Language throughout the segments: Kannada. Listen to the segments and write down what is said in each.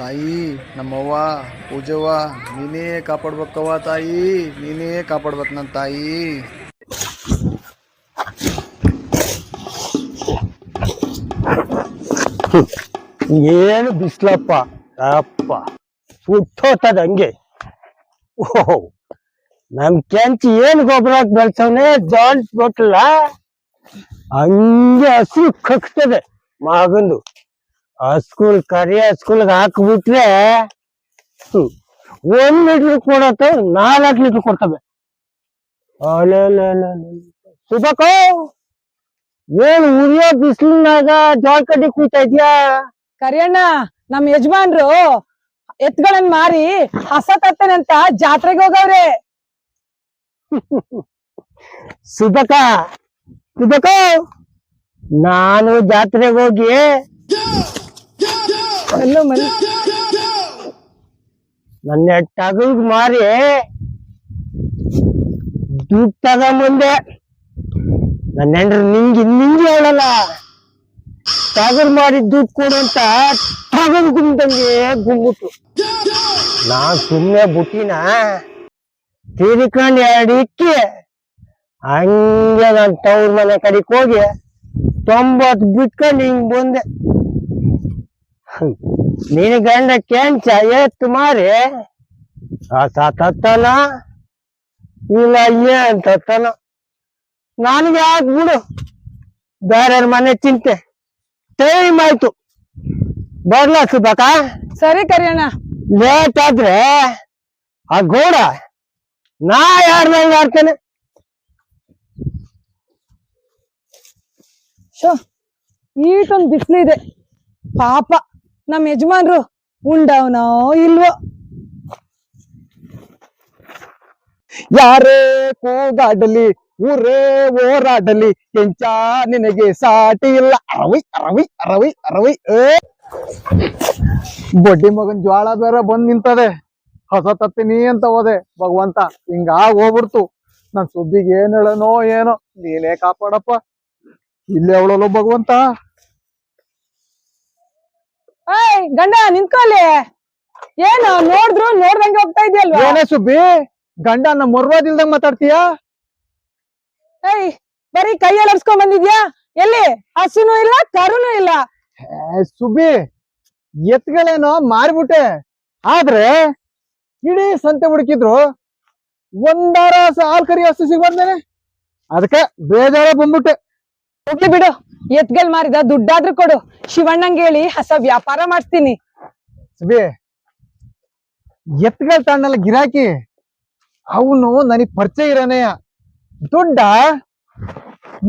ತಾಯಿ ನಮ್ಮವ್ವ ಪೂಜವ್ವ ನೀನೇ ಕಾಪಾಡ್ಬೇಕವ್ವ ತಾಯಿ, ನೀನೇ ಕಾಪಾಡ್ಬೇಕು ನನ್ನ ತಾಯಿ. ಏನು ಬಿಸ್ಲಪ್ಪ ಅಪ್ಪ ಸುಟ್ಟೋತದ ಹಂಗೆ. ಓಹೋ ನಮ್ ಕೆಂಚಿ ಏನ್ ಗೊಬ್ಬರ ಬೆಳ್ಸವನೆ ಜಾಯಿಂಟ್ ಬೊಟ್ಟಲ್ಲ ಹಂಗೆ ಹಸು ಕಕ್ತದೆ ಮಗಂದು. ಹಸ್ಕುಲ್ ಕರಿ ಹಸ್ಕುಲ್ಗೆ ಹಾಕ್ಬಿಟ್ರೆ 1 ಲೀಟರ್ ಕೊಡತ್ತ 4 ಲೀಟರ್ ಕೊಡ್ತವೆ. ಸುಧಾಕೋ ಏನ್ ಉರಿಯೋ ಬಿಸಿಲಿನಾಗ ಜೋಳ ಕಡ್ಡಿ ಕುಯ್ತಾ ಇದ್ಯಾ? ಕರಿಯಣ್ಣ ನಮ್ ಯಜಮಾನ್ರು ಎತ್ಗಳನ್ ಮಾರಿ ಹಸ ತತ್ತೇನಂತ ಜಾತ್ರೆಗೆ ಹೋಗವ್ರೆ. ಸುಧಾಕ ನಾನು ಜಾತ್ರೆಗೆ ಹೋಗಿ ನನ್ನ ಟಗಗ್ ಮಾರಿ ದುಡ್ಡು ತಗೊಂಬಂದೆ. ನನ್ನ ಹೆಂಡ್ರು ನಿಂಗಿ ಹೇಳಲ್ಲ, ಟಗರ್ ಮಾಡಿ ದುಡ್ಡು ಕೊಡು ಅಂತ ಟಗರ್ ಗುಮ್ದಂಗೆ ಗುಮ್ಬಿಟ್ಟು ನಾನ್ ಸುಮ್ನೆ ಬುಟ್ಟಿನ ತೀರಿಕೊಂಡು 2 ಇಕ್ಕಿ ಹಂಗೆ ನಾನು ತವ್ರ ಮನೆ ಕಡೆಗೆ ಹೋಗಿ 90 ಬಿಟ್ಕೊಂಡು ಹಿಂಗ್ ಬಂದೆ. ನೀನು ಗಂಡ ಕೆಂಚ ಎತ್ತು ಮಾರಿ ತತ್ತನ ಇಲ್ಲ ಏನ್ ತತ್ತನ ನನಗೆ ಯಾಕೆ ಬಿಡು, ಬೇರೆಯವ್ರ ಮನೆ ಚಿಂತೆ. ಟೈಮ್ ಆಯ್ತು, ಬರ್ಲಾ ಸುಧಾಕ? ಸರಿ ಕರಿಯಣ್ಣ. ಲೇಟ್ ಆದ್ರೆ ಆ ಗೋಡ ನಾ ಯಾರ್ದಂಗ ಆಡ್ತೇನೆ. ಈಟೊಂದ್ ಬಿಸ್ಲಿದೆ ಪಾಪ ನಮ್ ಯಜಮಾನ್ರು ಉಂಡವನೋ ಇಲ್ವೋ. ಯಾರೇ ಕೂಗಾಡಲಿ ಊರೇ ಓರಾಡಲಿ ಕೆಂಚ ನಿನಗೆ ಸಾಟಿ ಇಲ್ಲ. ಅರವಿ ಬಡ್ಡಿ ಮಗನ್ ಜ್ವಾಳ ಬೇರೆ ಬಂದ್ ನಿಂತದೆ. ಹೊಸ ತತ್ತೀನಿ ಅಂತ ಹೋದೆ ಭಗವಂತ, ಹಿಂಗಾಗ್ ಹೋಗ್ಬಿಡ್ತು. ನನ್ ಸುದ್ದಿಗೆ ಏನ್ ಹೇಳನೋ ಏನೋ, ನೀನೇ ಕಾಪಾಡಪ್ಪ. ಇಲ್ಲೇ ಅವಳಲ್ಲ ಭಗವಂತ. ಏಯ್ ಗಂಡ ನಿಂತ್ಕೊಳ್ಳಿ. ಏನು ನೋಡಿದ್ರು ನೋಡ್ದಂಗೆ ಹೋಗ್ತಾ ಇದೆಯಲ್ವಾ? ಏನೇ ಸುಬ್ಬಿ, ಗಂಡ ನಮ್ಮ ಮೊರ್ವಾದಿಲ್ದಂಗ್ ಮಾತಾಡ್ತೀಯಾ? ಏಯ್ ಬರೀ ಕೈಯಲ್ಲಿ ಅರ್ಸ್ಕೊಂಡ್ ಬಂದಿದ್ಯಾ? ಎಲ್ಲಿ ಹಸುನು ಇಲ್ಲ ಕರುನು ಇಲ್ಲ. ಸುಬ್ಬಿ, ಎತ್ಗಳೇನೋ ಮಾರ್ಬಿಟ್ಟೆ, ಆದ್ರೆ ಇಡೀ ಸಂತೆ ಹುಡುಕಿದ್ರು ಒಂದಾರ ಹಾಲ್ ಕರಿ ಹಸು ಸಿಗ್ಬಾರ್ದೇನೆ. ಅದಕ್ಕೆ ಬೇಜಾರ ಬಂದ್ಬಿಟ್ಟೆ. ಹೋಗ್ಲಿ ಬಿಡು, ಎತ್ಗಲ್ ಮಾರಿದ ದುಡ್ಡಾದ್ರೂ ಕೊಡು, ಶಿವಣ್ಣಂಗೆ ಹೇಳಿ ಹಸ ವ್ಯಾಪಾರ ಮಾಡಿಸ್ತೀನಿ. ಸುಬ್ಬಿ, ಎತ್ಗಳ ತಣ್ಣಲ್ಲ ಗಿರಾಕಿ, ಅವನು ನನಗ್ ಪರಿಚಯ ಇರೋನೆಯ. ದುಡ್ಡ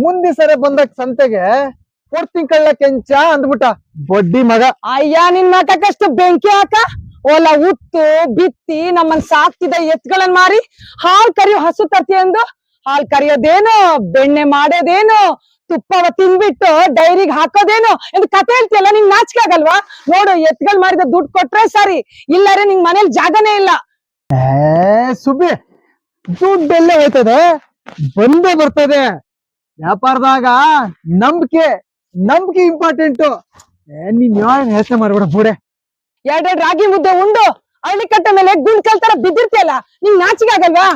ಮುಂದಿ ಸರಿ ಬಂದ ಸಂತೆಗೆ ಕೊಡ್ತೀನಿ ಕಳ್ಳ ಕೆಂಚ ಅಂದ್ಬಿಟ್ಟ ಬಡ್ಡಿ ಮಗ. ಅಯ್ಯ ನಿನ್ ಮಾತಕ್ಕಷ್ಟು ಬೆಂಕಿ ಹಾಕ. ಓಲ ಉತ್ತು ಬಿತ್ತಿ ನಮ್ಮನ್ ಸಾಕ್ತಿದ್ದ ಎತ್ಗಳನ್ ಮಾರಿ ಹಾಲ್ ಕರಿಯೋ ಹಸು ತರ್ತಿ ಎಂದು ಹಾಲ್ ಕರಿಯೋದೇನು, ಬೆಣ್ಣೆ ಮಾಡೋದೇನು, ತುಪ್ಪವ ತಿನ್ಬಿಟ್ಟು ಡೈರಿಗೆ ಹಾಕೋದೇನು ಎಂದು ಕತೆ ಹೇಳ್ತಿಯಲ್ಲ, ನಿಂಗ್ ನಾಚಿಕೆ ಆಗಲ್ವಾ? ನೋಡು, ಎತ್ಗಳು ಮಾಡಿದ ದುಡ್ಡು ಕೊಟ್ರೆ ಸರಿ, ಇಲ್ಲಾರೆ ನಿಂಗ್ ಮನೇಲಿ ಜಾಗನೇ ಇಲ್ಲ. ಸುಬ್ಬಿ, ದುಡ್ಡೆಲ್ಲ ಹೋಯ್ತದೆ, ಬಂದೇ ಬರ್ತದೆ. ವ್ಯಾಪಾರದಾಗ ನಂಬಿಕೆ ಇಂಪಾರ್ಟೆಂಟು. ನೀನ್ ಯೋಚನೆ ಮಾಡ್ಬೇಡ ಬೂಡೆ. 2 ರಾಗಿ ಮುದ್ದೆ ಉಂಡು ಹಳ್ಳಿ ಕಟ್ಟ ಮೇಲೆ ಗುಂಡ್ ಕಲ್ತರ ಬಿದ್ದಿರ್ತಿಯಲ್ಲ, ನಿಂಗ್ ನಾಚಿಕೆ ಆಗಲ್ವಾ?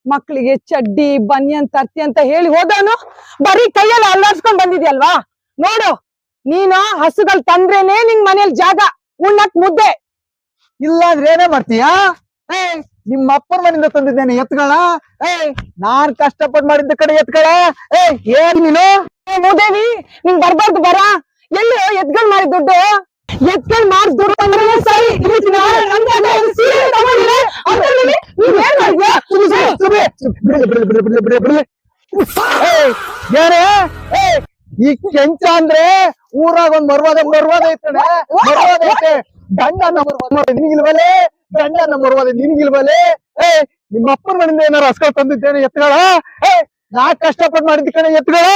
ಮಕ್ಳಿಗೆ ಚಡ್ಡಿ ಬನಿಯನ್ ತರ್ತಿ ಅಂತ ಹೇಳಿ ಹೋದವನು ಬರೀ ಕೈಯಲ್ಲಿ ಅಲ್ಲಾಡ್ಸ್ಕೊಂಡ್ ಬಂದಿದ್ಯಲ್ವಾ? ನೋಡು, ನೀನು ಹಸುಗಳು ತಂದ್ರೇನೆ ನಿಂಗ್ ಮನೇಲಿ ಜಾಗ, ಉಣ್ಣಕ್ ಮುದ್ದೆ. ಇಲ್ಲಾಂದ್ರೆ ಏನೇ ಮಾಡ್ತೀಯಾ? ನಿಮ್ಮ ಅಪ್ಪನ ಮನೆಯಿಂದ ತಂದಿದ್ದೇನೆ ಎತ್ಗಳ. ನಾನ್ ಕಷ್ಟಪಟ್ಟು ಮಾಡಿದ್ದ ಕಡೆ ಎತ್ಗಳ. ಏನ್ ನೀನು ಮೂದೇವಿ, ನಿಂಗ್ ಬರ್ಬಾರ್ದು ಬರ. ಎಲ್ಲಿ ಎತ್ಗಳು ಮಾಡಿದ ದುಡ್ಡು? ಎತ್ಗಳು ಮಾರ್ ದುಡ್ಡು ಅಂದ್ರೆ ಸರಿ. ಈ ಕೆಂಚ ಅಂದ್ರೆ ಊರಾಗ ಒಂದ್ ಮರ್ವಾದ ಐತೆ. ಗಂಡ ನಿನಗಿಲ್ವಲೆ, ಗಂಡ ಮರ್ವಾದ ನಿನಗಿಲ್ವಲೆ. ನಿಮ್ಮ ಅಪ್ಪನ ಮನೆಯಿಂದ ಏನಾರು ಹಸ್ಕ ತಂದಿದ್ದೇನೆ ಎತ್ಗಳ. ನಾ ಕಷ್ಟಪಟ್ಟು ಮಾಡಿದ ಕಡೆ ಎತ್ಗಳ.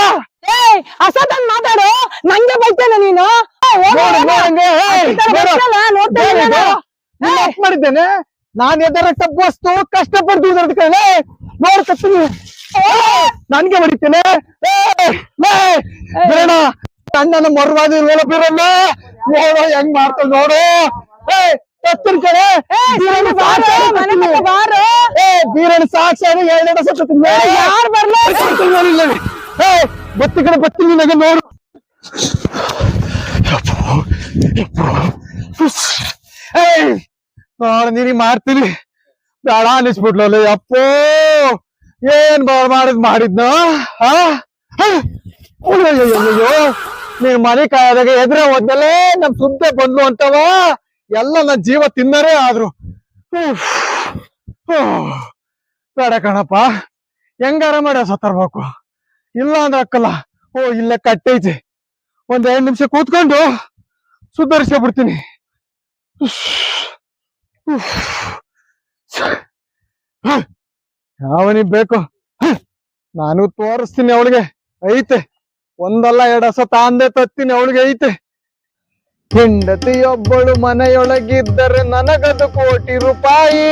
ಅಸದನ್ ಮಾತಾಡು, ನಂಗೆ ಬೈತೇನೆ ನೀನು. ಮಾಡಿದ್ದೇನೆ ನಾನ್ ಎದರ ತಪ್ಪು ಕಷ್ಟಪಟ್ಟು ದುಡ್ದು ಕಡೆ ನೋಡ್ತೀನಿ. ನನ್ಗೆ ಹೊಡಿತೇನೆ. ಬೇಡ, ಅಣ್ಣನ ಮರ್ವಾದಿ ಬಿರಲ್ಲ. ನೋಡು ಹೆಂಗ್ ಮಾಡ್ತಾವ ನೋಡು. ತತ್ತಿನ ಕಡೆ ಬೀರಣ್ಣ ಸಾಕ್ಷಿ ಎರಡೆರಡು ಸತ್ತು ಯಾರು ಬರ್ಲ ಬತ್ತಿ ಕಡೆ ಬತ್ತಿ ನಿನಗೆ ನೋಡು ನಾಳೆ ನೀರಿ ಮಾಡ್ತೀನಿ ಬೇಡ ಅನಿಸ್ಬಿಡ್ಲಲ್ಲ ಅಪ್ಪೋ ಏನ್ ಮಾಡಿದ್ನ ಅಯ್ಯೋ ನೀನ್ ಮನೆ ಕಾಯದಾಗ ಎದುರೇ ಹೋದ್ಮೇಲೆ ನಮ್ ಸುದ್ದೆ ಬಂದ್ಲು ಅಂತವ ಎಲ್ಲ ನನ್ ಜೀವ ತಿನ್ನರೇ ಆದ್ರು ಬೇಡ ಕಣಪ್ಪ ಹೆಂಗಾರ ಮಾಡಿ ಸತ್ತರ್ಬೇಕು ಇಲ್ಲ ಅಂದ್ರೆ ಅಕ್ಕಲ್ಲ ಇಲ್ಲೇ ಕಟ್ಟೈತಿ ಒಂದ್ 5 ನಿಮಿಷ ಕೂತ್ಕೊಂಡು ಸುಧಾರಿಸ್ಬಿಡ್ತೀನಿ ಅವನಿಗೆ ಬೇಕು ನಾನು ತೋರಿಸ್ತೀನಿ ಅವಳಿಗೆ ಐತೆ ಒಂದಲ್ಲ 2 ಹಸ ತಾಂದೆ ತತ್ತೀನಿ ಅವಳಿಗೆ ಐತೆ ಹೆಂಡತಿಯೊಬ್ಬಳು ಮನೆಯೊಳಗಿದ್ದರೆ ನನಗದು ಕೋಟಿ ರೂಪಾಯಿ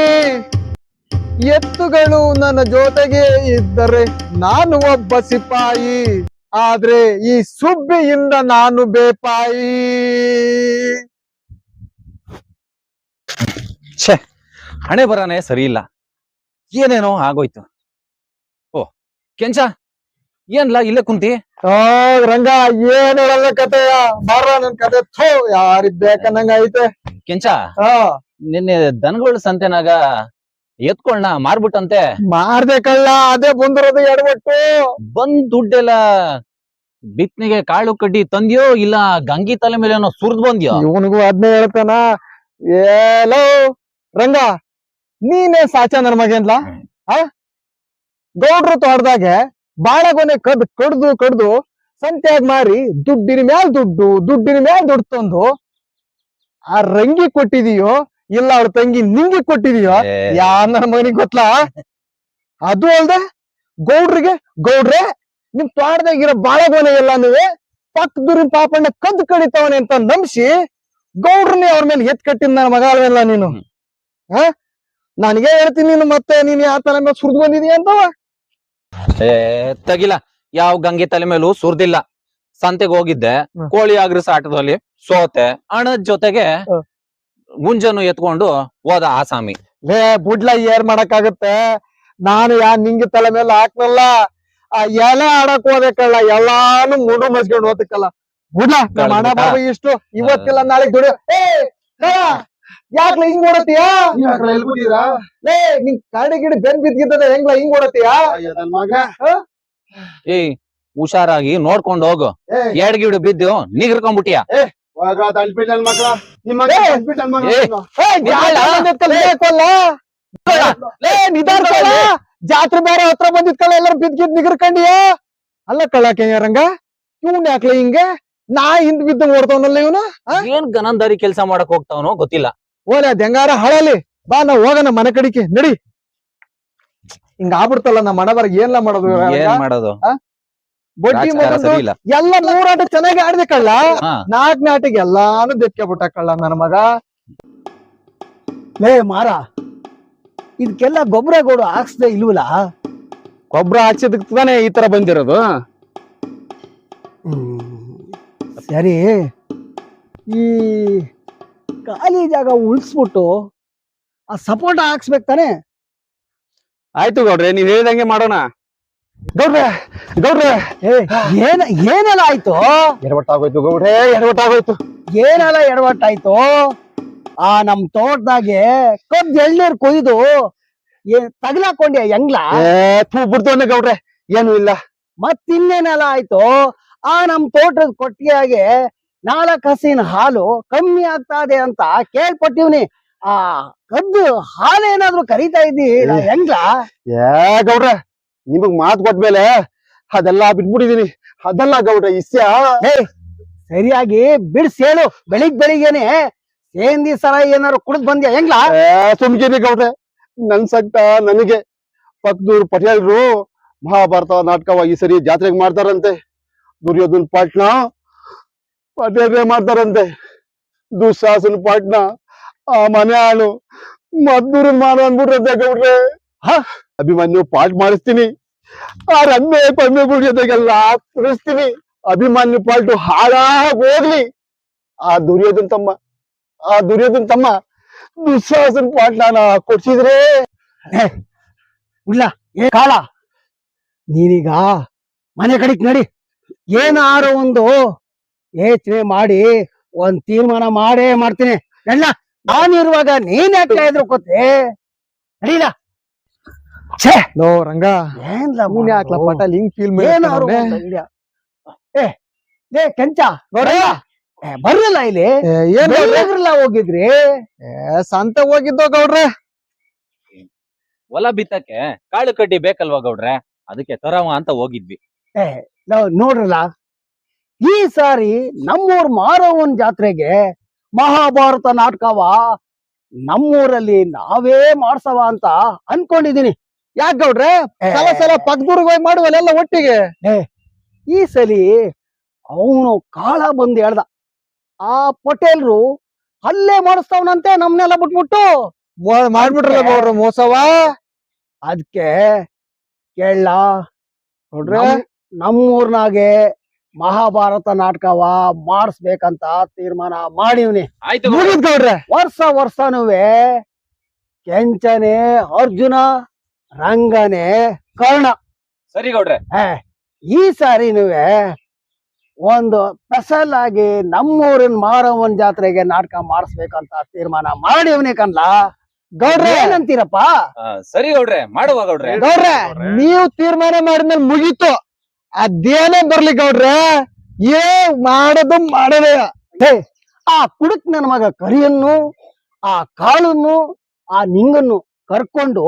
ಎತ್ತುಗಳು ನನ್ನ ಜೊತೆಗೆ ಇದ್ದರೆ ನಾನು ಒಬ್ಬ ಸಿಪಾಯಿ ಆದ್ರೆ ಈ ಸುಬ್ಬಿಯಿಂದ ನಾನು ಬೇಪಾಯಿ ಛೇ ಹಣೆ ಬರನೇ ಸರಿ ಇಲ್ಲ ಏನೇನೋ ಆಗೋಯ್ತು ಓ ಕೆಂಚ ಏನ್ಲಾ ಇಲ್ಲೇ ಕುಂತಿ ರಂಗ ಏನ್ ಹೇಳಲ್ಲ ಕತೆಯ ಬಾರ ನನ್ ಕತೆ ಥೋ ಯಾರಿಗ್ ಬೇಕನ್ನಂಗ ಐತೆ ಕೆಂಚ ಹಾ ನಿನ್ನೆ ದನಗಳ ಸಂತೆನಾಗ ಎತ್ಕೊಳ್ನ ಮಾರ್ಬಿಟ್ಟಂತೆ ಮಾರ್ದೆ ಕಳ್ಳ ಅದೇ ಬಂದಿರೋದು ಎಡವಟ್ಟು ಬಂದ್ ದುಡ್ಡೆಲ್ಲ ಬಿತ್ನಿಗೆ ಕಾಳು ಕಡ್ಡಿ ತಂದ್ಯೋ ಇಲ್ಲ ಗಂಗಿ ತಲೆ ಮೇಲೆ ಏನೋ ಸುರ್ದ್ ಬಂದ್ಯೋ ಇವನಿಗೂ ಅದ್ನೇ ಹೇಳ್ತಾನ ಏಲೋ ರಂಗ ನೀನೇ ಸಾಚ ನನ್ ಮಗೇನ್ಲ ಗೌಡ್ರು ತೋಟದಾಗೆ ಬಾಳಗೊನೆ ಕಡ್ದು ಸಂತ್ಯಾಗ ಮಾರಿ ದುಡ್ಡಿನ ಮ್ಯಾಲ್ ದುಡ್ಡು ತಂದು ಆ ರಂಗಿ ಕೊಟ್ಟಿದೀಯೋ ಇಲ್ಲ ಅವ್ರ ತಂಗಿ ನಿಂಗೆ ಕೊಟ್ಟಿದೀಯೋ ಯಾ ನನ್ನ ಮಗನಿಗೆ ಗೊತ್ತಾ ಅದು ಅಲ್ದೆ ಗೌಡ್ರೆ ನಿಮ್ ತೋಟದಾಗಿರೋ ಬಾಳಗೊನೆ ಎಲ್ಲ ನೀವೇ ಪಕ್ಕದೂರಿನ ಪಾಪಣ್ಣ ಕದ್ದು ಕಡಿತಾವನೆ ಅಂತ ನಂಬಿಸಿ ಗೌಡ್ರನ್ನೇ ಅವ್ರ ಮೇಲೆ ಎತ್ ಕಟ್ಟಿದ್ ನನ್ನ ಮಗ ಅಲ್ವೆಲ್ಲ ನೀನು ನನಗೆ ಹೇಳ್ತೀನಿ ನೀನು ಮತ್ತೆ ನೀನ್ ಯಾವ ತಲೆ ಮೇಲೆ ಸುರ್ದು ಬಂದಿದೀಯ ಅಂತವ ತಗಿಲ್ಲ ಯಾವ ಗಂಗೆ ತಲೆ ಮೇಲೂ ಸುರ್ದಿಲ್ಲ ಸಂತೆಗೆ ಹೋಗಿದ್ದೆ ಕೋಳಿ ಆಗ್ರಿಸ ಆಟದಲ್ಲಿ ಸೋತೆ ಹಣದ ಜೊತೆಗೆ ಗುಂಜನು ಎತ್ಕೊಂಡು ಹೋದ ಆಸಾಮಿ ಲೇ ಬುಡ್ಲ ಏರ್ ಮಾಡಕ್ಕಾಗತ್ತೆ ನಾನು ನಿಂಗೆ ತಲೆ ಮೇಲೆ ಹಾಕ್ನಲ್ಲ ಆ ಎಲೆ ಆಡಕ್ ಹೋದಕ್ಕಲ್ಲ ಎಲ್ಲಾನು ಮುಂಡು ಮಸ್ಕೊಂಡು ಹೋದಕ್ಕಲ್ಲ ಬುಡ್ಲ ನಮ್ಮ ಹಣ ಬಾಬು ಇಷ್ಟು ಇವತ್ತಿಲ್ಲ ನಾಳೆ ದುಡಿಯೋ ಯಾಕ್ಲ ಹಿಂಗ್ ಓಡತ್ತೀಯ ಲೇ ನಿಂಗ್ ಕಾಡಿ ಗಿಡಿ ಬೆನ್ ಬಿದ್ದಿದ್ದದ ಹೆಂಗ್ಲ ಹಿಂಗ್ ಓಡತ್ತೀಯ ಏಯ್ ಹುಷಾರಾಗಿ ನೋಡ್ಕೊಂಡು ಹೋಗು ಎಡ್ಗಿಡು ಬಿದ್ದು ನಿಗರ್ಕೊಂಡ್ಬಿಟ್ಟಿಯ ಜಾತ್ರೆ ಬೇರೆ ಹತ್ರ ಬಂದಿದ್ಕಲ್ಲ ಎಲ್ಲರೂ ಬಿದ್ಗಿದ್ ನಿಗರ್ಕೊಂಡಿಯ ಅಲ್ಲ ಕಳ್ಳಾಕೆ ರಂಗ ಇವ್ನ್ ಯಾಕ್ಲ ಹಿಂಗೆ ನಾ ಹಿಂದ್ ಬಿದ್ದು ಓಡ್ತವನಲ್ಲ ಇವನು ಏನ್ ಗನಂದಾರಿ ಕೆಲ್ಸ ಮಾಡಕ್ ಹೋಗ್ತಾವನೋ ಗೊತ್ತಿಲ್ಲ ಓಲೆ ದೆಂಗಾರ ಹಾಳಲಿ ಬಾ ನಾವ್ ಹೋಗೋಣ ಮನೆ ಕಡಿಕೆ ನಡಿ ಹಿಂಗ ಆಗ್ಬಿಡ್ತಲ್ಲ ನಮ್ಮ ಮನೆ ಬರ ಏನ್ಲ ಮಾಡೋದು ಏನ್ ಮಾಡೋದು ಬಡ್ಡಿ ರಾಜಕಾರಣ ಮೊದಲು ಸರಿ ಇಲ್ಲ ಎಲ್ಲ ಮೂರಾಟ ಚೆನ್ನಾಗಿ ಆಡ್ದೆ ಕಳ್ಳ ನಾಟಿಗೆ ಎಲ್ಲಾನು ದೆತ್ಕೆ ಬಿಟ್ಟ ಕಳ್ಳ ನನ್ನ ಮಗ ಲೇ ಮಾರ ಇದಕ್ಕೆಲ್ಲ ಗೊಬ್ಬರ ಗೋಡು ಹಾಕ್ಸ್ದೆ ಇಲ್ವಲ್ಲ ಗೊಬ್ಬರ ಹಾಕ್ಸಿದಕ್ ತಾನೇ ಈ ತರ ಬಂದಿರೋದು ಸರಿ ಈ ಖಾಲಿ ಜಾಗ ಉಳಿಸ್ಬಿಟ್ಟು ಆ ಸಪೋರ್ಟ್ ಹಾಕ್ಸ್ಬೇಕು ತಾನೆ ಆಯ್ತು ಗೌಡ್ರೆ ನೀವ್ ಹೇಳಿದಂಗೆ ಮಾಡೋಣ ಗೌಡ್ರೆ ಏನೆಲ್ಲ ಆಯ್ತು ಎಡವಟ್ಟಾಗೋಯ್ತು ಗೌಡ್ರೆ ಎಡವಟ್ಟಾಗೋಯ್ತು ಏನೆಲ್ಲ ಎಡವಟ್ಟಾಯ್ತು ಆ ನಮ್ ತೋಟದಾಗೆ ಕಬ್ಬ್ ಎಳ್ನೀರ್ ಕೊಯ್ದು ತಗಲಾಕೊಂಡ್ಯ ಹೆಂಗ್ಲ ಬಿಡ್ತವನೆ ಗೌಡ್ರೆ ಏನು ಇಲ್ಲ ಮತ್ತಿನ್ನೇನೆಲ್ಲ ಆಯ್ತು ಆ ನಮ್ ತೋಟದ ಕೊಟ್ಟಿಗೆಗೆ 4 ಹಸಿನ ಹಾಲು ಕಮ್ಮಿ ಆಗ್ತಾ ಇದೆ ಅಂತ ಕೇಳ್ಪಟ್ಟಿವ್ನಿ ಆ ಕದ್ದು ಹಾಲೇನಾದ್ರೂ ಕರಿತಾ ಇದ್ದಿ ಹೆಂಗ್ಲ ಗೌಡ್ರೆ ನಿಮಗ್ ಮಾತು ಕೊಟ್ಮೇಲೆ ಅದೆಲ್ಲ ಬಿಟ್ಬಿಟ್ಟಿದೀನಿ ಅದೆಲ್ಲ ಗೌಡ್ರೆ ಇಸ್ಯ ಸರಿಯಾಗಿ ಬಿಡ್ಸ್ ಹೇಳು ಬೆಳಿಗ್ಗೆನೆ ಸೇಂದಿ ಸರ ಏನಾರು ಕುಡಿದ್ ಬಂದ್ಯಾ ಹೆಂಗ್ಲ ಸುಮ್ಕಿರಿ ಗೌಡ್ರೆ ನನ್ ಸಂಕಟ ನನಗೆ ಪಕ್ಕದೂರ್ ಪಟೇಲ್ರು ಮಹಾಭಾರತ ನಾಟಕವ ಈ ಸರಿ ಜಾತ್ರೆಗೆ ಮಾಡ್ತಾರಂತೆ ದುರ್ಯೋಧನ್ ಪಾಟ್ನ ಪಟೇಲ್ರೇ ಮಾಡ್ತಾರಂತೆ ದುಶಾಸನ್ ಪಾಟ್ನ ಆ ಮನೆ ಆಳು ಮದ್ದೂರು ಮಾಡು ಅನ್ಬಿಟ್ರಂತೆ ಗೌಡ್ರೆ ಅಭಿಮನ್ಯು ಪಾಠ ಮಾಡಿಸ್ತೀನಿ ಆ ರಮ್ಮೆ ಪಮ್ಮೆಗಳ ಜೊತೆಗೆಲ್ಲ ತುರಿಸ್ತೀನಿ ಅಭಿಮನ್ಯು ಪಾಠ ಹಾಳಾಗ್ ಹೋಗ್ಲಿ ಆ ದುರ್ಯೋಧನ್ ತಮ್ಮ ಆ ದುರ್ಯೋಧನ್ ತಮ್ಮ ದುಸ್ಸಾಹಸನ್ ಪಾಟ್ಲಾನ ಕೊಡ್ಸಿದ್ರೆ ಇಲ್ಲ ಏ ಕಾಳ, ನೀನೀಗ ಮನೆ ಕಡೆಗ್ ನಡಿ. ಏನಾರು ಒಂದು ಯೋಚನೆ ಮಾಡಿ ಒಂದ್ ತೀರ್ಮಾನ ಮಾಡೇ ಮಾಡ್ತೀನಿ. ಎಲ್ಲ ನಾನಿರುವಾಗ ನೀನ್ ಯಾಕೆ ಹೆದ್ರಕೋತೆ? ನಡೀಲ. ಛೇ, ಲೋ ರಂಗ, ಏನ್ಲ ನೀನ್ ಯಾಕ್ಲ ಪಟಲ್ ಹಿಂಗ್ ಫೀಲ್ ಏನಾರು ಒಂದ್ idea. ಲೇ ಕೆಂಚ ಬರ್ರಲ್ಲ ಇಲ್ಲಿ. ಏನ್ ಬೆಂಗಳೂರಲ್ಲ ಹೋಗಿದ್ರಿ? ಸಂತೆ ಹೋಗಿದ್ದೋ ಗೌಡ್ರೆ. ಹೊಲ ಬಿತ್ತಕ್ಕೆ ಕಾಳು ಕಡ್ಡಿ ಬೇಕಲ್ವಾ ಗೌಡ್ರೆ, ಅದಕ್ಕೆ ತರವ ಅಂತ ಹೋಗಿದ್ವಿ. ನಾವ್ ನೋಡ್ರಲ್ಲ, ಈ ಸಾರಿ ನಮ್ಮೂರ್ ಮಾರವನ್ ಜಾತ್ರೆಗೆ ಮಹಾಭಾರತ ನಾಟಕವ ನಮ್ಮೂರಲ್ಲಿ ನಾವೇ ಮಾಡ್ಸವ ಅಂತ ಅನ್ಕೊಂಡಿದೀನಿ. ಯಾಕೆ ಗೌಡ್ರೆ? ಸಲ ಪಕ್ಕದೂರ್ಗ್ ಹೋಗಿ ಮಾಡುವಲ್ಲ ಒಟ್ಟಿಗೆ. ಈ ಸಲಿ ಅವನು ಕಾಳ ಬಂದು ಹೇಳ್ದ, ಆ ಪಟೇಲ್ರು ಅಲ್ಲೇ ಮಾಡಿಸ್ತಾವನಂತೆ ನಮ್ನೆಲ್ಲ ಬಿಟ್ಬಿಟ್ಟು. ಮಾಡ್ಬಿಟ್ರಲ್ಲ ಗೌಡ್ರ ಮೋಸವ. ಅದಕ್ಕೆ ಕೇಳ ನೋಡ್ರೆ, ನಮ್ಮೂರ್ನಾಗೆ ಮಹಾಭಾರತ ನಾಟಕವ ಮಾಡಿಸ್ಬೇಕಂತ ತೀರ್ಮಾನ ಮಾಡಿವ್ನಿ. ಆಯ್ತು ಮುಗಿದ್ ಗೌಡ್ರೆ. ವರ್ಷನುವೆ ಕೆಂಚನೆ ಅರ್ಜುನ, ರಂಗನೆ ಕರ್ಣ. ಸರಿ ಗೌಡ್ರೆ. ಈ ಸಾರಿನುವೆ ಒಂದು ಸ್ಪೆಷಲ್ ಆಗಿ ನಮ್ಮೂರಿನ ಮಾರವನ್ ಜಾತ್ರೆಗೆ ನಾಟಕ ಮಾಡಿಸ್ಬೇಕಂತ ತೀರ್ಮಾನ ಮಾಡಿವ್ನಿ ಕನ್ಲ. ಗೌಡ್ರೆ ಏನಂತೀರಪ್ಪ? ಸರಿ ಗೌಡ್ರೆ, ಮಾಡುವ ಗೌಡ್ರೆ. ಗೌಡ್ರೆ, ನೀವು ತೀರ್ಮಾನ ಮಾಡಿದ್ಮೇಲೆ ಮುಗೀತು. ಅದೇನೇ ಬರ್ಲಿ ಗೌಡ್ರೆ, ಏ ಮಾಡೋದೇ. ಆ ಕುಡುಕ್ ನನ್ನ ಮಗ ಕರಿಯನ್ನು, ಆ ಕಾಳನ್ನು, ಆ ನಿಂಗನ್ನು ಕರ್ಕೊಂಡು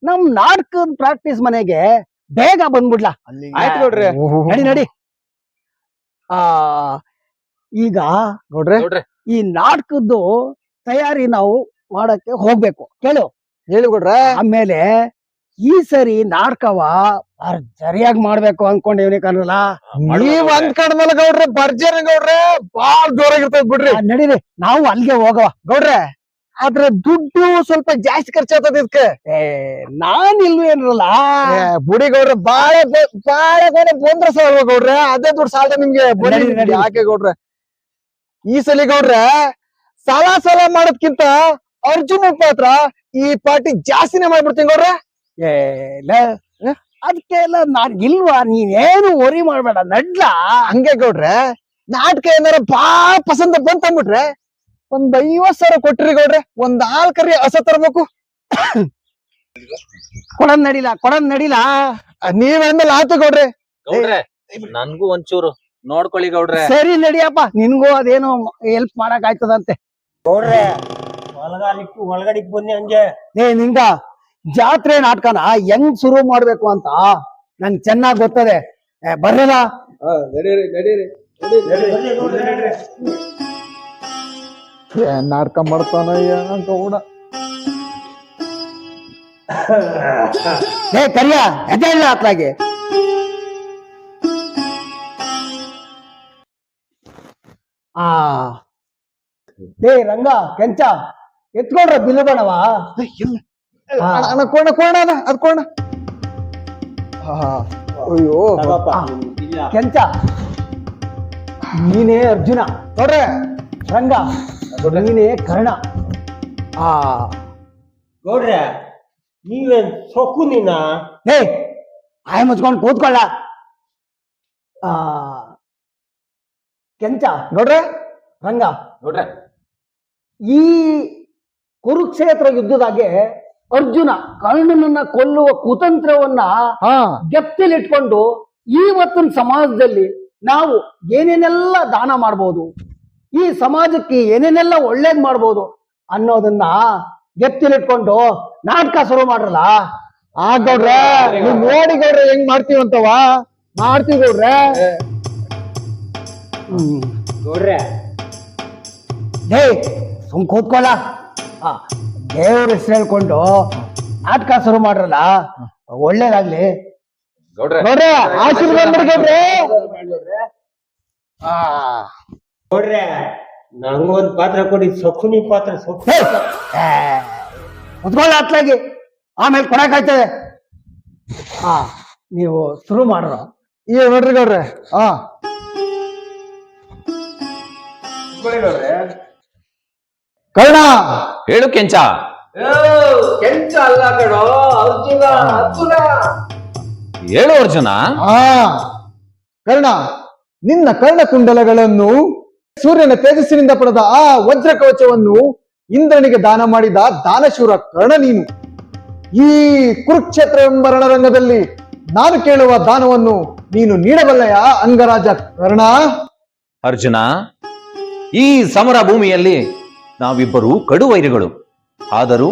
ನಮ್ ನಾಟಕದ ಪ್ರಾಕ್ಟೀಸ್ ಮನೆಗೆ ಬೇಗ ಬಂದ್ಬಿಡ್ಲಾ. ಆಯ್ತು ಗೌಡ್ರೆ. ನಡಿ ನಡಿ. ಆ ಈಗ ಗೌಡ್ರೆ, ಗೌಡ್ರೆ ಈ ನಾಟಕದ್ದು ತಯಾರಿ ನಾವು ಮಾಡಕ್ಕೆ ಹೋಗ್ಬೇಕು. ಕೇಳು. ಹೇಳಿ ಗೌಡ್ರೆ. ಆಮೇಲೆ ಈ ಸರಿ ನಾಟಕವ ಭರ್ಜರಿಯಾಗಿ ಮಾಡ್ಬೇಕು ಅನ್ಕೊಂಡಿವ್ನಿ ಕನ್ನಲ್ಲ. ನೀವ್ ಅಂದ್ಕೊಂಡ್ಮೇಲೆ ಗೌಡ್ರೆ ಭರ್ಜರಿ ಗೌಡ್ರೆ, ಬಾಳ್ ಜೋರಾಗಿರ್ತದ ಬಿಡ್ರಿ. ನಡೀರಿ, ನಾವು ಅಲ್ಲಿಗೆ ಹೋಗವ. ಗೌಡ್ರೆ, ಆದ್ರೆ ದುಡ್ಡು ಸ್ವಲ್ಪ ಜಾಸ್ತಿ ಖರ್ಚಾಗ್ತದ ಇದಕ್ಕೆ. ನಾನ್ ಇಲ್ವೇನ್ರಲ್ಲ. ಬುಡಿ ಗೌಡ್ರೆ, ಬಾಳೆ ಬಂದ್ರ ಸಾಲ್ವ ಗೌಡ್ರೆ, ಅದೇ ದುಡ್ಡು ಸಾಲ ನಿಮ್ಗೆ. ನಡಿ. ಯಾಕೆ ಗೌಡ್ರೆ, ಈ ಸಲ ಗೌಡ್ರೆ ಸಾಲ ಮಾಡೋದ್ಕಿಂತ ಅರ್ಜುನ ಪಾತ್ರ ಈ ಪಾರ್ಟಿ ಜಾಸ್ತಿನೇ ಮಾಡ್ಬಿಡ್ತೀನಿ ಗೌಡ್ರೆ. ಅದಕ್ಕೆಲ್ಲ ನಾನ್ ಇಲ್ವಾ, ನೀನೇನು ವರಿ ಮಾಡ್ಬೇಡ, ನಡ್ಲಾ. ಹಂಗೆ ಗೌಡ್ರೆ, ನಾಟಕ ಏನಾರ ಬಾಳ್ ಪಸಂದ ಬಂತ ಅಂದ್ಬಿಟ್ರೆ ಒಂದ್ 50,000 ಕೊಟ್ರಿ ಗೌಡ್ರೆ, ಒಂದ್ 4 ಕರಿ ಹಸ ತರ್ಬೇಕು. ಕೊಡನ್ ನಡಿಲ. ನೀವ್ ಅಂದ್ಮೇಲೆ ಆತು ಗೌಡ್ರೆ. ಗೌಡ್ರೆ, ನನ್ಗೂ ಒಂಚೂರು ನೋಡ್ಕೊಳ್ಳಿ ಗೌಡ್ರೆ. ಸರಿ ನಡಿಯಪ್ಪ, ನಿನ್ಗೂ ಅದೇನು ಹೆಲ್ಪ್ ಮಾಡಕ್ ಆಯ್ತದಂತೆ. ಒಳಗಡಿಕ್ ಬನ್ನಿ ಹಂಗೆ. ನಿಂಗ ಜಾತ್ರೆ ನಾಟಕನ ಹೆಂಗ್ ಶುರು ಮಾಡ್ಬೇಕು ಅಂತ ನಂಗೆ ಚೆನ್ನಾಗ್ ಗೊತ್ತದೆ. ಬರ್ರಲ್ಲ. ನಾಟಕ ಮಾಡ್ತಾನ ಗೌಡ. ಕರಿಯ ಎದೆಲ್ಲ ಅತ್ಲಾಗೆ. ರಂಗ ಕೆಂಚ ಎತ್ಕೊಂಡ್ರ ಬಿಲ್ಲು ಬಣವ. ಕೋಣ. ಅಯ್ಯೋ ಕೆಂಚ ನೀನೇ ಅರ್ಜುನ, ನೋಡ್ರೆ. ರಂಗ ನೀನೇ ಕರ್ಣ. ನೋಡ್ರೆ, ನೀವೇನ್ ಸೊಕ್ಕು ನೀನ? ಆಯ್ ಮುಚ್ಕೊಂಡು ಕೂತ್ಕೊಳ್ಳ. ಕೆಂಚ ನೋಡ್ರೆ, ರಂಗ ನೋಡ್ರೆ, ಈ ಕುರುಕ್ಷೇತ್ರ ಯುದ್ಧದಾಗೆ ಅರ್ಜುನ ಕರ್ಣನನ್ನ ಕೊಲ್ಲುವ ಕುತಂತ್ರವನ್ನ ಗೆಪ್ತಿಲಿಟ್ಕೊಂಡು ಇವತ್ತಿನ ಸಮಾಜದಲ್ಲಿ ನಾವು ಏನೇನೆಲ್ಲ ದಾನ ಮಾಡ್ಬೋದು, ಈ ಸಮಾಜಕ್ಕೆ ಏನೇನೆಲ್ಲ ಒಳ್ಳೇದ್ ಮಾಡ್ಬೋದು ಅನ್ನೋದನ್ನ ಗೆಪ್ತಿಲಿಟ್ಕೊಂಡು ನಾಟಕ ಶುರು ಮಾಡ್ರಲ್ಲ. ಗೌಡ್ರೆ, ನೀವ್ ನೋಡಿ ಗೌಡ್ರೆ ಹೆಂಗ್ ಮಾಡ್ತೀವಂತವ ಮಾಡ್ತೀವಿ ಗೌಡ್ರೆ. ನೋಡ್ರೆ, ಸುಮ್ ಕೂತ್ಕೊಳ್ಳ. ದೇವ್ರ ಹೆಸರು ಹೇಳ್ಕೊಂಡು ನಾಟಕ ಶುರು ಮಾಡ್ರಲ್ಲ, ಒಳ್ಳೇದಾಗ್ಲಿ. ಗೌಡ್ರೆ ಗೌಡ್ರೆ, ಆಶೀರ್ವಾದ ಮಾಡಿ ಗೌಡ್ರೆ. ನೋಡ್ರೆ, ನಂಗೊಂದ್ ಪಾತ್ರ ಕೊಡಿ, ಸೊಕ್ಕುನಿ ಪಾತ್ರ. ಕುತ್ಕೊಳ್ಳ ಅತ್ಲಾಗಿ, ಆಮೇಲೆ ಕೊಡಕಾಯ್ತದೆ. ನೀವು ಶುರು ಮಾಡ್ರ. ನೋಡ್ರಿ ಗೌಡ್ರೆ. ಕರ್ಣ ಹೇಳು ಕೆಂಚ. ಕೆಂಚ ಅಲ್ಲ ಕಣೋ, ಅರ್ಜುನ ಅರ್ಜುನ. ಹೇಳು ಅರ್ಜುನ. ಆ ಕರ್ಣ, ನಿನ್ನ ಕರ್ಣಕುಂಡಲಗಳನ್ನು ಸೂರ್ಯನ ತೇಜಸ್ಸಿನಿಂದ ಪಡೆದ ಆ ವಜ್ರ ಕವಚವನ್ನು ಇಂದ್ರನಿಗೆ ದಾನ ಮಾಡಿದ ದಾನಶೂರ ಕರ್ಣ ನೀನು. ಈ ಕುರುಕ್ಷೇತ್ರ ಎಂಬ ರಣರಂಗದಲ್ಲಿ ನಾನು ಕೇಳುವ ದಾನವನ್ನು ನೀನು ನೀಡಬಲ್ಲೆಯ ಅಂಗರಾಜ ಕರ್ಣ? ಅರ್ಜುನ, ಈ ಸಮರ ಭೂಮಿಯಲ್ಲಿ ನಾವಿಬ್ಬರು ಕಡುವೈರಿಗಳು. ಆದರೂ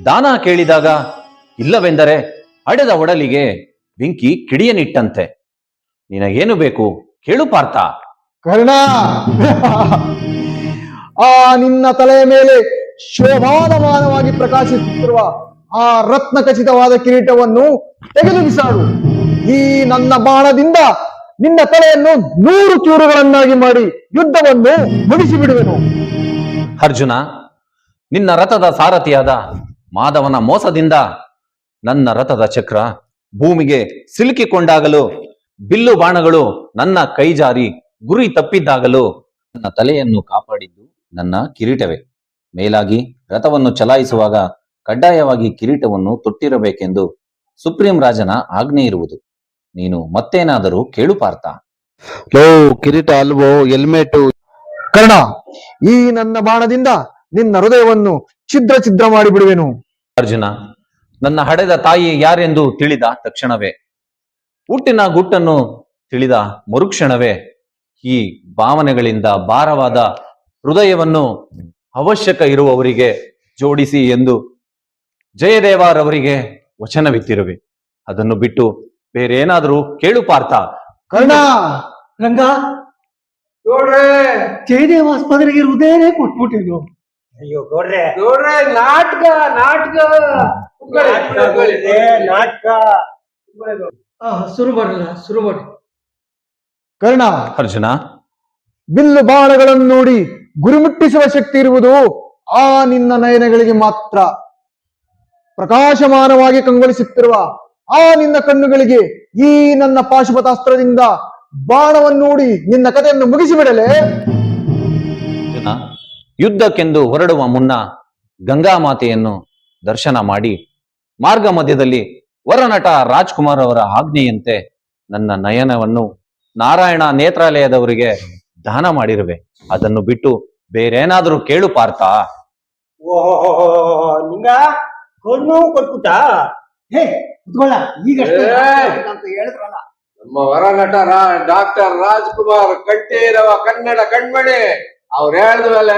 ದಾನ ಕೇಳಿದಾಗ ಇಲ್ಲವೆಂದರೆ ಅಡೆದ ಒಡಲಿಗೆ ಬೆಂಕಿ ಕಿಡಿಯನಿಟ್ಟಂತೆ. ನಿನಗೇನು ಬೇಕು ಕೇಳು ಪಾರ್ಥ. ಕರ್ಣ, ಆ ನಿನ್ನ ತಲೆಯ ಮೇಲೆ ಶೋಭಾನಮಾನವಾಗಿ ಪ್ರಕಾಶಿಸುತ್ತಿರುವ ಆ ರತ್ನ ಖಚಿತವಾದ ಕಿರೀಟವನ್ನು ತೆಗೆದು ಬಿಸಾಡು. ಈ ನನ್ನ ಬಾಣದಿಂದ ನಿನ್ನ ತಲೆಯನ್ನು 100 ಚೂರುಗಳನ್ನಾಗಿ ಮಾಡಿ ಯುದ್ಧವನ್ನು ಮುಗಿಸಿ ಬಿಡುವೆನು. ಅರ್ಜುನ, ನಿನ್ನ ರಥದ ಸಾರಥಿಯಾದ ಮಾಧವನ ಮೋಸದಿಂದ ನನ್ನ ರಥದ ಚಕ್ರ ಭೂಮಿಗೆ ಸಿಲುಕಿಕೊಂಡಾಗಲೂ, ಬಿಲ್ಲು ಬಾಣಗಳು ನನ್ನ ಕೈ ಜಾರಿ ಗುರಿ ತಪ್ಪಿದ್ದಾಗಲೂ ನನ್ನ ತಲೆಯನ್ನು ಕಾಪಾಡಿದ್ದು ನನ್ನ ಕಿರೀಟವೇ. ಮೇಲಾಗಿ ರಥವನ್ನು ಚಲಾಯಿಸುವಾಗ ಕಡ್ಡಾಯವಾಗಿ ಕಿರೀಟವನ್ನು ತೊಟ್ಟಿರಬೇಕೆಂದು ಸುಪ್ರೀಂ ರಾಜನ ಆಜ್ಞೆ ಇರುವುದು. ನೀನು ಮತ್ತೇನಾದರೂ ಕೇಳು ಪಾರ್ಥ. ಕಿರೀಟ ಅಲ್ವೋ, ಹೆಲ್ಮೆಟ್. ಕರ್ಣ, ಈ ನನ್ನ ಬಾಣದಿಂದ ನಿನ್ನ ಹೃದಯವನ್ನು ಛಿದ್ರ ಛಿದ್ರ ಮಾಡಿ ಬಿಡುವೆನು. ಅರ್ಜುನ, ನನ್ನ ಹಡೆದ ತಾಯಿ ಯಾರೆಂದು ತಿಳಿದ ತಕ್ಷಣವೇ, ಹುಟ್ಟಿನ ಗುಟ್ಟನ್ನು ತಿಳಿದ ಮರುಕ್ಷಣವೇ ಈ ಭಾವನೆಗಳಿಂದ ಭಾರವಾದ ಹೃದಯವನ್ನು ಅವಶ್ಯಕ ಇರುವವರಿಗೆ ಜೋಡಿಸಿ ಎಂದು ಜಯದೇವರವರಿಗೆ ವಚನವಿತ್ತಿರುವೆ. ಅದನ್ನು ಬಿಟ್ಟು ಬೇರೇನಾದರೂ ಕೇಳು ಪಾರ್ಥ. ಕರ್ಣ, ರಂಗ ನೋಡ್ರೆ, ಜಯದೇವ ಆಸ್ಪತ್ರೆಗೆ ಹೃದಯನೇ ಕೊಟ್ಬಿಟ್ಟಿದ್ರು. ಅಯ್ಯೋ ನೋಡ್ರೆ, ನೋಡ್ರೆ, ನಾಟಕ ನಾಟಕ ನಾಟಕ ಶುರು ಮಾಡಲ್ಲ, ಶುರು ಮಾಡಿ. ಕರ್ಣ, ಅರ್ಜುನ, ಬಿಲ್ಲು ಬಾಣಗಳನ್ನು ನೋಡಿ ಗುರಿಮುಟ್ಟಿಸುವ ಶಕ್ತಿ ಇರುವುದು ಆ ನಿನ್ನ ನಯನಗಳಿಗೆ ಮಾತ್ರ. ಪ್ರಕಾಶಮಾನವಾಗಿ ಕಂಗೊಳಿಸುತ್ತಿರುವ ಆ ನಿನ್ನ ಕಣ್ಣುಗಳಿಗೆ ಈ ನನ್ನ ಪಾಶುಪತಾಸ್ತ್ರದಿಂದ ಬಾಣವನ್ನು ನೋಡಿ ನಿನ್ನ ಕಥೆಯನ್ನು ಮುಗಿಸಿಬಿಡಲೇ. ಅರ್ಜುನ, ಯುದ್ಧಕ್ಕೆಂದು ಹೊರಡುವ ಮುನ್ನ ಗಂಗಾ ಮಾತೆಯನ್ನು ದರ್ಶನ ಮಾಡಿ ಮಾರ್ಗ ಮಧ್ಯದಲ್ಲಿ ವರನಟ ರಾಜ್ಕುಮಾರ್ ಅವರ ಆಜ್ಞೆಯಂತೆ ನನ್ನ ನಯನವನ್ನು ನಾರಾಯಣ ನೇತ್ರಾಲಯದವರಿಗೆ ದಾನ ಮಾಡಿರುವೆ. ಅದನ್ನು ಬಿಟ್ಟು ಬೇರೇನಾದರೂ ಕೇಳು ಪಾರ್ಥ. ಓಹೋ, ನಿಂಗ ಕಣ್ಣು ಕೊಟ್ಬಿಟ್ಟ. ಹೇ ಕುತ್ಕೊಳ್ಳ, ಈಗ ಅಂತ ಹೇಳಿದ್ರಲ್ಲ. ನಮ್ಮ ವರನಟ ಡಾಕ್ಟರ್ ರಾಜ್ಕುಮಾರ್ ಕಂಠೀರವ ಕನ್ನಡ ಕಣ್ಮಣಿ ಅವ್ರು ಹೇಳಿದ ಮೇಲೆ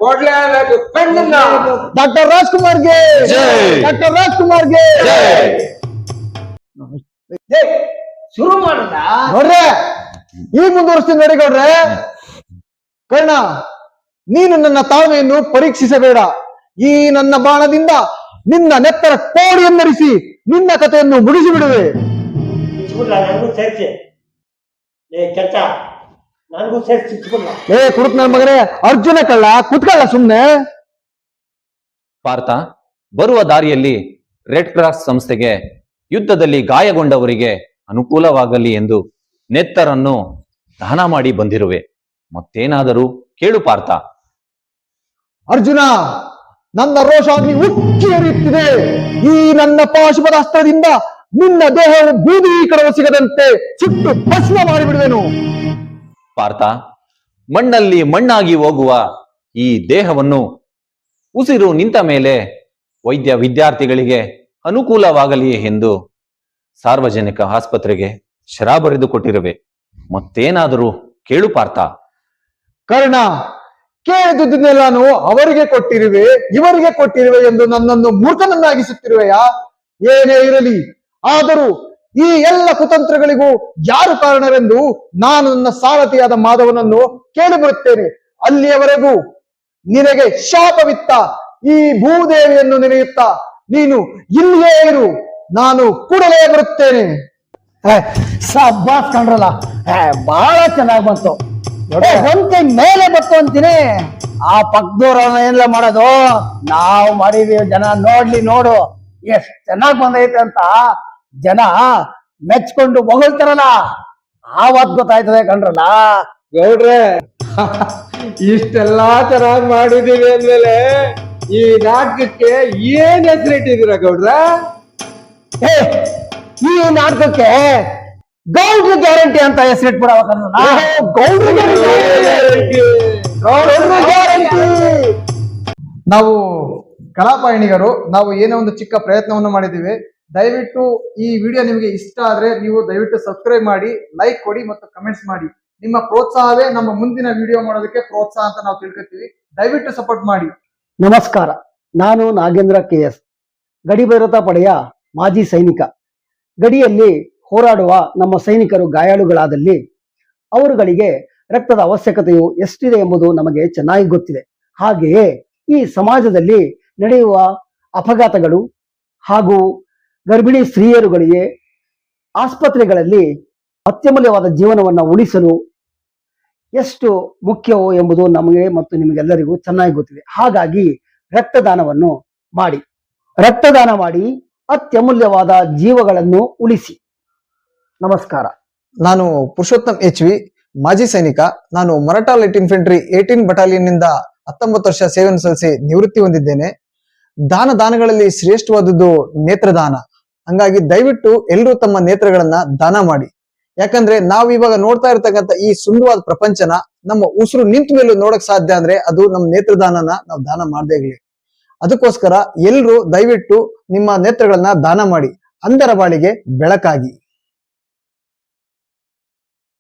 ಕೊಡ್ಲೇಬೇಕು ಕಣ್ಣನ್ನ. Doctor ರಾಜ್ಕುಮಾರ್ಗೆ, doctor ರಾಜ್ಕುಮಾರ್ಗೆ. ಶುರು ಮಾಡಲ್ಲ. ನೋಡ್ರೆ, ಈಗ ಮುಂದುವರಿಸ್ತೀನಿ ನೋಡಿ ಗೌಡ್ರೆ. ಕರ್ಣ, ನೀನು ನನ್ನ ತಾಳ್ಮೆಯನ್ನು ಪರೀಕ್ಷಿಸಬೇಡ. ಈ ನನ್ನ ಬಾಣದಿಂದ ನಿನ್ನ ನೆತ್ತರ ಕೋಡಿಯನ್ನರಿಸಿ ನಿನ್ನ ಕಥೆಯನ್ನು ಮುಗಿಸಿ ಬಿಡುವೆ. ನನಗೂ ಸೇರಿಸಿ ಕೆಲ್ಸ, ನನಗೂ ಸೇರಿಸಿ. ಕುರುಕ್ ನನ್ನ ಮಗನೇ ಅರ್ಜುನ ಕಳ್ಳ, ಕುತ್ಕಳ್ಳ ಸುಮ್ನೆ. ಪಾರ್ಥ, ಬರುವ ದಾರಿಯಲ್ಲಿ ರೆಡ್ ಕ್ರಾಸ್ ಸಂಸ್ಥೆಗೆ ಯುದ್ಧದಲ್ಲಿ ಗಾಯಗೊಂಡವರಿಗೆ ಅನುಕೂಲವಾಗಲಿ ಎಂದು ನೆತ್ತರನ್ನು ದಾನ ಮಾಡಿ ಬಂದಿರುವೆ. ಮತ್ತೇನಾದರೂ ಕೇಳು ಪಾರ್ಥ. ಅರ್ಜುನ, ನನ್ನ ರೋಷಾಗ್ನಿ ಉಕ್ಕಿ ಹರಿಯುತ್ತಿದೆ. ಈ ನನ್ನ ಪಾಶುಪದಾಸ್ತ್ರದಿಂದ ನಿನ್ನ ದೇಹವು ಬೂದಿ ಕಡವು ಸಿಗದಂತೆ ಸುಟ್ಟು ಭಸ್ಮ ಮಾಡಿಬಿಡುವೆನು. ಪಾರ್ಥ, ಮಣ್ಣಲ್ಲಿ ಮಣ್ಣಾಗಿ ಹೋಗುವ ಈ ದೇಹವನ್ನು ಉಸಿರು ನಿಂತ ಮೇಲೆ ವೈದ್ಯ ವಿದ್ಯಾರ್ಥಿಗಳಿಗೆ ಅನುಕೂಲವಾಗಲಿ ಎಂದು ಸಾರ್ವಜನಿಕ ಆಸ್ಪತ್ರೆಗೆ ಶರಾ ಬರೆದು ಕೊಟ್ಟಿರುವೆ. ಮತ್ತೇನಾದರೂ ಕೇಳು ಪಾರ್ಥ. ಕರ್ಣ, ಕೇಳಿದುದನ್ನೆಲ್ಲಾನು ಅವರಿಗೆ ಕೊಟ್ಟಿರುವೆ, ಇವರಿಗೆ ಕೊಟ್ಟಿರುವೆ ಎಂದು ನನ್ನನ್ನು ಮೂರ್ಖನನ್ನಾಗಿಸುತ್ತಿರುವೆಯಾ? ಏನೇ ಇರಲಿ, ಆದರೂ ಈ ಎಲ್ಲ ಕುತಂತ್ರಗಳಿಗೂ ಯಾರು ಕಾರಣರೆಂದು ನಾನು ನನ್ನ ಸಾರಥಿಯಾದ ಮಾಧವನನ್ನು ಕೇಳಿಬರುತ್ತೇನೆ. ಅಲ್ಲಿಯವರೆಗೂ ನಿನಗೆ ಶಾಪವಿತ್ತ ಈ ಭೂದೇವಿಯನ್ನು ನೆನೆಯುತ್ತಾ ನೀನು ಇಲ್ಲಿಯೇ ಇರು. ನಾನು ಕೂಡಲೇ ಬರುತ್ತೇನೆ. ಸಬ್ಬಾಸ್ ಕಂಡ್ರಲ್ಲ, ಬಹಳ ಚೆನ್ನಾಗ್ ಬಂತು. ಒಂದ್ ಕೈ ಮೇಲೆ ಬತ್ತು ಅಂತೀನಿ. ಆ ಪಕ್ಕದವ್ರನ್ನ ಏನೆಲ್ಲ ಮಾಡೋದು, ನಾವು ಮಾಡಿದೀವಿ. ಜನ ನೋಡ್ಲಿ, ನೋಡು ಎಷ್ಟ್ ಚೆನ್ನಾಗ್ ಬಂದೈತೆ ಅಂತ ಜನ ಮೆಚ್ಕೊಂಡು ಹೊಗಳ್ತಾರಲ್ಲ, ಆವತ್ ಗೊತ್ತಾಯ್ತದೆ ಕಂಡ್ರಲ್ಲ ಗೌಡ್ರೆ. ಇಷ್ಟೆಲ್ಲಾ ಚೆನ್ನಾಗ್ ಮಾಡಿದೀವಿ ಅಂದ್ಮೇಲೆ ಈ ನಾಟಕಕ್ಕೆ ಏನ್ ಹೆಸರಿಟ್ಟಿದ್ದೀರಾ ಗೌಡ್ರ? ಹೇ, ಈ ನಾಟಕಕ್ಕೆ ಗೌಡ್ರ ಗ್ಯಾರಂಟಿ ಅಂತ ಹೆಸರಿಟ್ಬಿಡವ ಗೌಡ್ರ ಗ್ಯಾರಂಟಿ. ನಾವು ಕಲಾಪಯಣಿಗರು ನಾವು ಏನೋ ಒಂದು ಚಿಕ್ಕ ಪ್ರಯತ್ನವನ್ನು ಮಾಡಿದ್ದೀವಿ. ದಯವಿಟ್ಟು ಈ ವಿಡಿಯೋ ನಿಮಗೆ ಇಷ್ಟ ಆದ್ರೆ ನೀವು ದಯವಿಟ್ಟು ಸಬ್ಸ್ಕ್ರೈಬ್ ಮಾಡಿ, ಲೈಕ್ ಕೊಡಿ ಮತ್ತು ಕಮೆಂಟ್ಸ್ ಮಾಡಿ. ನಿಮ್ಮ ಪ್ರೋತ್ಸಾಹವೇ ನಮ್ಮ ಮುಂದಿನ ವಿಡಿಯೋ ಮಾಡೋದಕ್ಕೆ ಪ್ರೋತ್ಸಾಹ ಅಂತ ನಾವು ತಿಳ್ಕೊತೀವಿ. ದಯವಿಟ್ಟು ಸಪೋರ್ಟ್ ಮಾಡಿ. ನಮಸ್ಕಾರ, ನಾನು ನಾಗೇಂದ್ರ KS, ಗಡಿ ಭದ್ರತಾ ಪಡೆಯ ಮಾಜಿ ಸೈನಿಕ. ಗಡಿಯಲ್ಲಿ ಹೋರಾಡುವ ನಮ್ಮ ಸೈನಿಕರು ಗಾಯಾಳುಗಳಾದಲ್ಲಿ ಅವರುಗಳಿಗೆ ರಕ್ತದ ಅವಶ್ಯಕತೆಯು ಎಷ್ಟಿದೆ ಎಂಬುದು ನಮಗೆ ಚೆನ್ನಾಗಿ ಗೊತ್ತಿದೆ. ಹಾಗೆಯೇ ಈ ಸಮಾಜದಲ್ಲಿ ನಡೆಯುವ ಅಪಘಾತಗಳು ಹಾಗೂ ಗರ್ಭಿಣಿ ಸ್ತ್ರೀಯರುಗಳಿಗೆ ಆಸ್ಪತ್ರೆಗಳಲ್ಲಿ ಅತ್ಯಮೂಲ್ಯವಾದ ಜೀವನವನ್ನು ಉಳಿಸಲು ಎಷ್ಟು ಮುಖ್ಯವೋ ಎಂಬುದು ನಮಗೆ ಮತ್ತು ನಿಮಗೆಲ್ಲರಿಗೂ ಚೆನ್ನಾಗಿ ಗೊತ್ತಿದೆ. ಹಾಗಾಗಿ ರಕ್ತದಾನವನ್ನು ಮಾಡಿ, ರಕ್ತದಾನ ಮಾಡಿ ಅತ್ಯಮೂಲ್ಯವಾದ ಜೀವಗಳನ್ನು ಉಳಿಸಿ. ನಮಸ್ಕಾರ. ನಾನು ಪುರುಷೋತ್ತಮ್ HV, ಮಾಜಿ ಸೈನಿಕ. ನಾನು ಮರಾಠಾ ಲೈಟ್ ಇನ್ಫೆಂಟ್ರಿ 18 ಬಟಾಲಿಯನ್ ನಿಂದ 19 ವರ್ಷ ಸೇವೆಯನ್ನು ಸಲ್ಲಿಸಿ ನಿವೃತ್ತಿ ಹೊಂದಿದ್ದೇನೆ. ದಾನಗಳಲ್ಲಿ ಶ್ರೇಷ್ಠವಾದದ್ದು ನೇತ್ರದಾನ. ಹಂಗಾಗಿ ದಯವಿಟ್ಟು ಎಲ್ಲರೂ ತಮ್ಮ ನೇತ್ರಗಳನ್ನ ದಾನ ಮಾಡಿ. ಯಾಕಂದ್ರೆ ನಾವು ಇವಾಗ ನೋಡ್ತಾ ಇರ್ತಕ್ಕಂಥ ಈ ಸುಂದರವಾದ ಪ್ರಪಂಚನ ನಮ್ಮ ಉಸಿರು ನಿಂತ ಮೇಲೂ ನೋಡಕ್ ಸಾಧ್ಯ ಅಂದ್ರೆ ಅದು ನಮ್ಮ ನೇತ್ರದಾನನ ನಾವು ದಾನ ಮಾಡದೇ ಇರ್ಲಿ. ಅದಕ್ಕೋಸ್ಕರ ಎಲ್ಲರೂ ದಯವಿಟ್ಟು ನಿಮ್ಮ ನೇತ್ರಗಳನ್ನ ದಾನ ಮಾಡಿ, ಅಂಧರ ಬಾಳಿಗೆ ಬೆಳಕಾಗಿ.